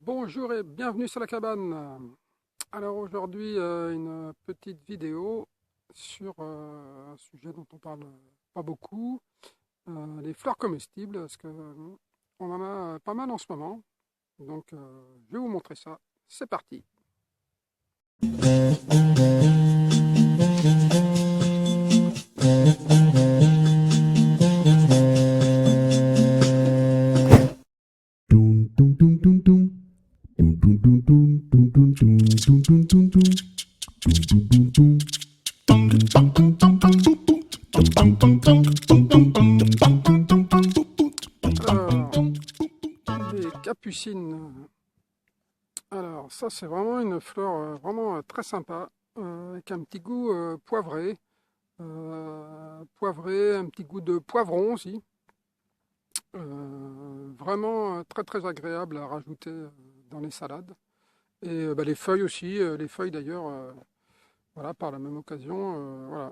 Bonjour et bienvenue sur la cabane. Alors aujourd'hui, une petite vidéo sur un sujet dont on parle pas beaucoup, les fleurs comestibles, parce que on en a pas mal en ce moment. Donc je vais vous montrer ça. C'est parti. Alors, les capucines. Alors ça c'est vraiment une fleur vraiment très sympa, avec un petit goût poivré, un petit goût de poivron aussi. Vraiment très très agréable à rajouter dans les salades. Et les feuilles aussi, les feuilles d'ailleurs, voilà, par la même occasion, voilà.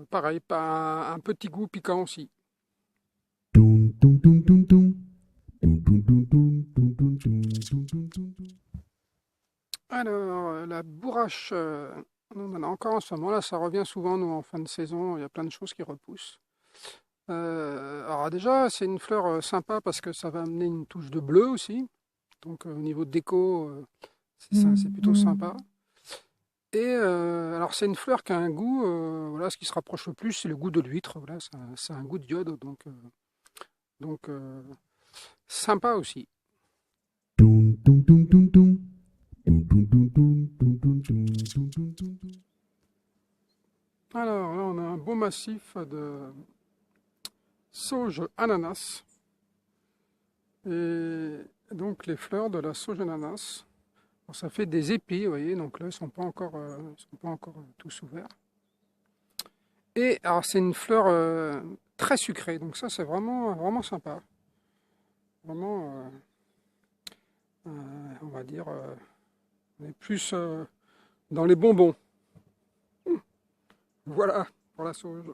Pareil, pas un petit goût piquant aussi. Alors, la bourrache, on en a encore en ce moment, là ça revient souvent, nous, en fin de saison, il y a plein de choses qui repoussent. Alors déjà, c'est une fleur sympa parce que ça va amener une touche de bleu aussi, donc au niveau de déco, c'est plutôt sympa. Et alors c'est une fleur qui a un goût, voilà, ce qui se rapproche le plus, c'est le goût de l'huître, voilà, c'est un goût d'iode, donc sympa aussi. Alors là, on a un beau massif de sauge ananas, et donc les fleurs de la sauge ananas. Bon, ça fait des épis, vous voyez, donc là, ils sont pas encore tous ouverts. Et alors, c'est une fleur très sucrée, donc ça, c'est vraiment, vraiment sympa. Vraiment, on va dire, on est plus dans les bonbons. Voilà, pour la sauge.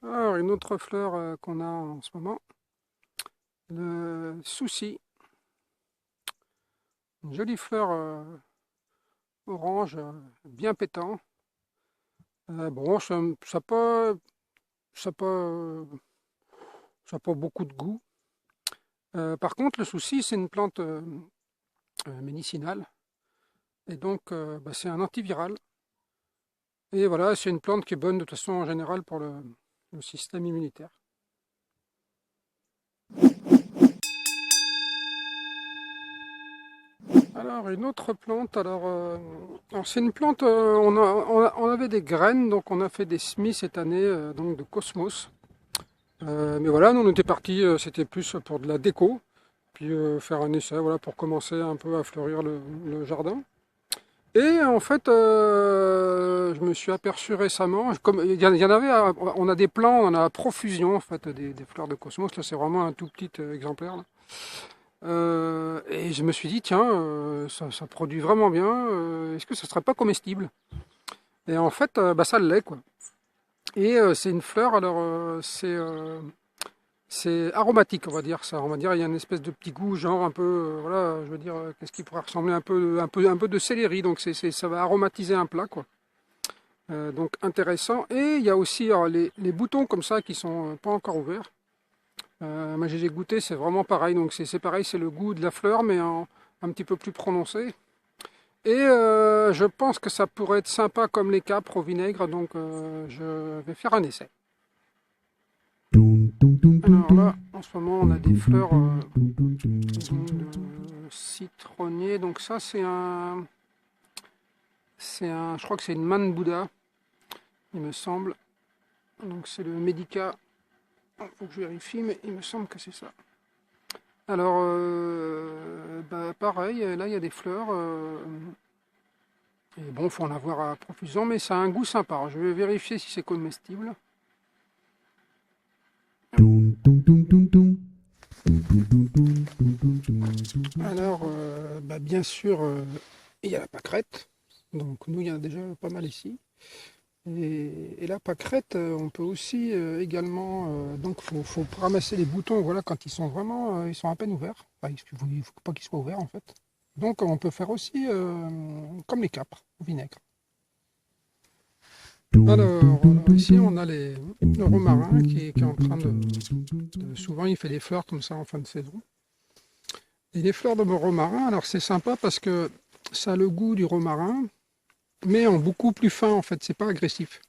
Alors, une autre fleur qu'on a en ce moment, le souci. Une jolie fleur orange, bien pétant. Bon, ça pas, ça a pas beaucoup de goût. Par contre, le souci, c'est une plante médicinale. Et donc, c'est un antiviral. Et voilà, c'est une plante qui est bonne de toute façon en général pour le système immunitaire. Alors, une autre plante, alors c'est une plante, on avait des graines, donc on a fait des semis cette année, donc de cosmos. Mais voilà, nous on était partis, c'était plus pour de la déco, puis faire un essai, voilà, pour commencer un peu à fleurir le jardin. Et en fait, je me suis aperçu récemment, comme il y en avait, on a des plants, on a à profusion en fait des fleurs de cosmos. Là, c'est vraiment un tout petit exemplaire, là. Et je me suis dit, tiens, ça produit vraiment bien. Est-ce que ça serait pas comestible? Et en fait, ça l'est quoi. Et c'est une fleur, alors c'est aromatique, on va dire ça. On va dire il y a une espèce de petit goût, genre un peu, voilà, je veux dire, qu'est-ce qui pourrait ressembler un peu de céleri. Donc ça va aromatiser un plat, quoi. Donc intéressant. Et il y a aussi alors, les boutons comme ça qui sont pas encore ouverts. Moi j'ai goûté, c'est vraiment pareil. Donc c'est pareil, c'est le goût de la fleur, mais un petit peu plus prononcé. Et je pense que ça pourrait être sympa comme les capres au vinaigre. Donc je vais faire un essai. Alors là, en ce moment, on a des fleurs de citronnier. Donc ça, je crois que c'est une manne Bouddha, il me semble. Donc c'est le Médica. Il faut que je vérifie, mais il me semble que c'est ça. Alors, pareil, là il y a des fleurs. Et bon, faut en avoir à profusion, mais ça a un goût sympa. Alors, je vais vérifier si c'est comestible. Alors, bien sûr, il y a la pâquerette. Donc nous, il y en a déjà pas mal ici. Et la pâquerette, on peut aussi également, donc faut ramasser les boutons, voilà, quand ils sont vraiment, ils sont à peine ouverts. Enfin, il faut pas qu'ils soient ouverts en fait. Donc on peut faire aussi comme les capres au vinaigre. Alors ici on a le romarin qui est en train souvent il fait des fleurs comme ça en fin de saison. Et les fleurs de romarin, alors c'est sympa parce que ça a le goût du romarin, mais en beaucoup plus fin en fait, c'est pas agressif.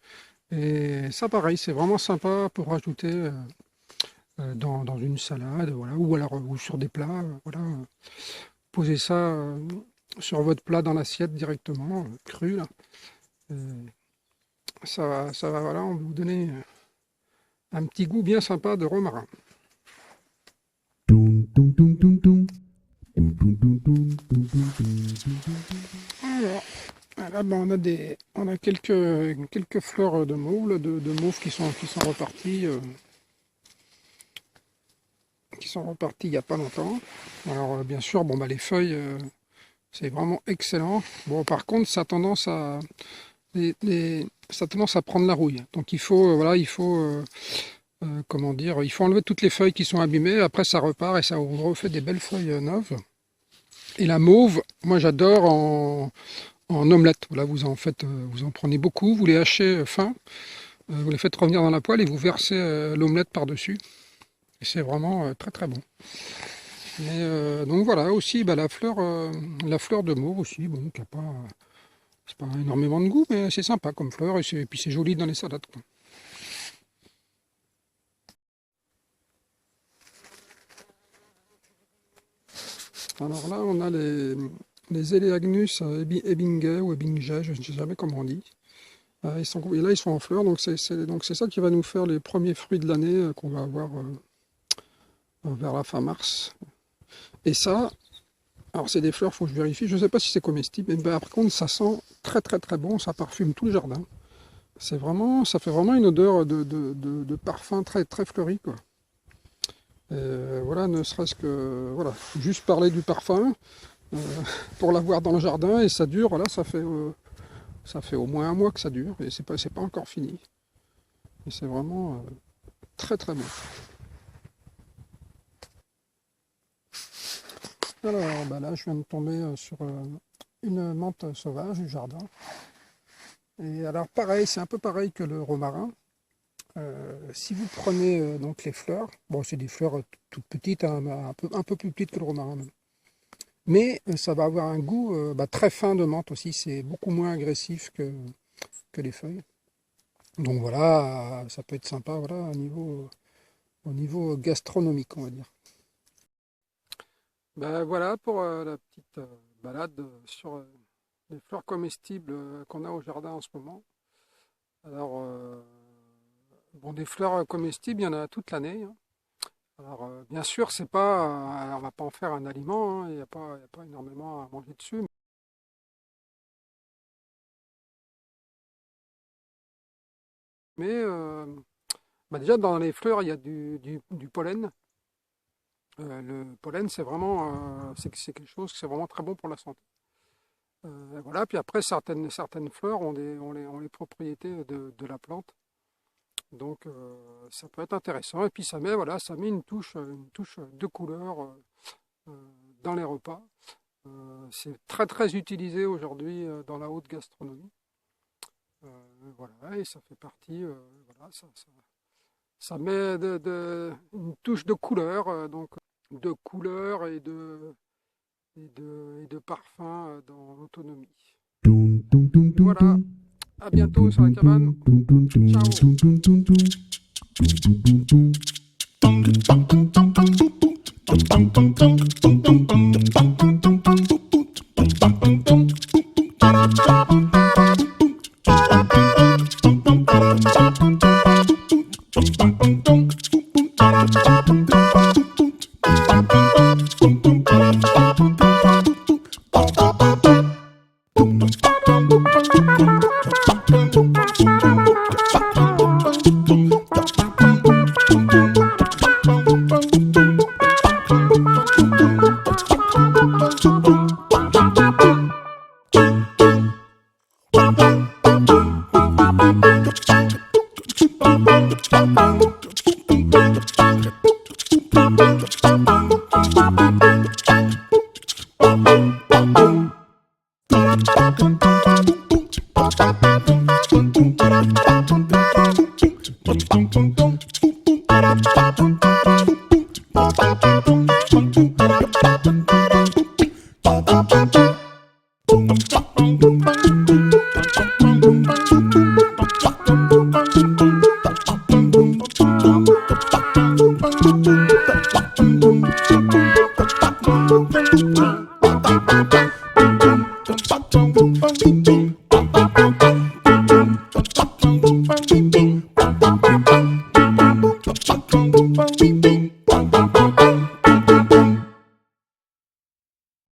Et ça pareil, c'est vraiment sympa pour rajouter dans une salade, voilà, ou alors ou sur des plats, voilà. Posez ça sur votre plat dans l'assiette directement, cru là. Euh, ça va voilà, on va vous donner un petit goût bien sympa de romarin. Alors, là, ben, on a quelques fleurs de mauve, de mauve qui sont reparties, il n'y a pas longtemps. Alors, bien sûr, bon, bah, les feuilles, c'est vraiment excellent. Bon, par contre, ça a tendance à prendre la rouille. Donc, voilà, comment dire, il faut enlever toutes les feuilles qui sont abîmées. Après, ça repart et ça vous refait des belles feuilles neuves. Et la mauve, moi, j'adore en omelette. Voilà, vous en prenez beaucoup, vous les hachez fin, vous les faites revenir dans la poêle et vous versez l'omelette par-dessus. Et c'est vraiment très très bon. Donc voilà, aussi bah, la fleur de mauve aussi, bon, c'est pas énormément de goût, mais c'est sympa comme fleur et puis c'est joli dans les salades, quoi. Alors là, on a les Eleagnus Ebinghae ou Ebinghae, je ne sais jamais comment on dit. Et là, ils sont en fleurs, donc c'est ça qui va nous faire les premiers fruits de l'année qu'on va avoir vers la fin mars. Et ça, alors c'est des fleurs, faut que je vérifie, je ne sais pas si c'est comestible, mais par contre ça sent très très très bon, ça parfume tout le jardin. Ça fait vraiment une odeur de parfum très très fleuri, quoi. Voilà, ne serait-ce que, voilà, juste parler du parfum euh, pour l'avoir dans le jardin et ça dure, voilà, ça fait au moins un mois que ça dure et c'est pas encore fini. Et c'est vraiment très très bon. Alors bah là, je viens de tomber sur une menthe sauvage du jardin. Et alors pareil, c'est un peu pareil que le romarin. Si vous prenez donc les fleurs, bon c'est des fleurs toutes petites, hein, un peu plus petites que le romarin même. Mais ça va avoir un goût bah, très fin de menthe aussi, c'est beaucoup moins agressif que les feuilles. Donc voilà, ça peut être sympa voilà, au niveau gastronomique, on va dire. Ben voilà pour la petite balade sur les fleurs comestibles qu'on a au jardin en ce moment. Alors, bon, des fleurs comestibles, il y en a toute l'année, hein. Alors, bien sûr, c'est pas, on va pas en faire un aliment, hein, il y a pas énormément à manger dessus. Mais bah déjà, dans les fleurs, il y a du pollen. Le pollen, c'est quelque chose, c'est vraiment très bon pour la santé. Voilà, puis après, certaines fleurs ont les propriétés de la plante. Donc ça peut être intéressant. Et puis ça met une touche de couleur dans les repas. C'est très très utilisé aujourd'hui dans la haute gastronomie. Voilà, et ça fait partie, voilà, ça met une touche de couleur, donc de couleur et de parfum dans l'autonomie. Voilà, à bientôt sur la cabane. Bum bum bum bum bum bum bum bum. Boom, boom, boom, boom, boom, boom, boom, boom, boom, boom, boom, boom, boom, boom, boom,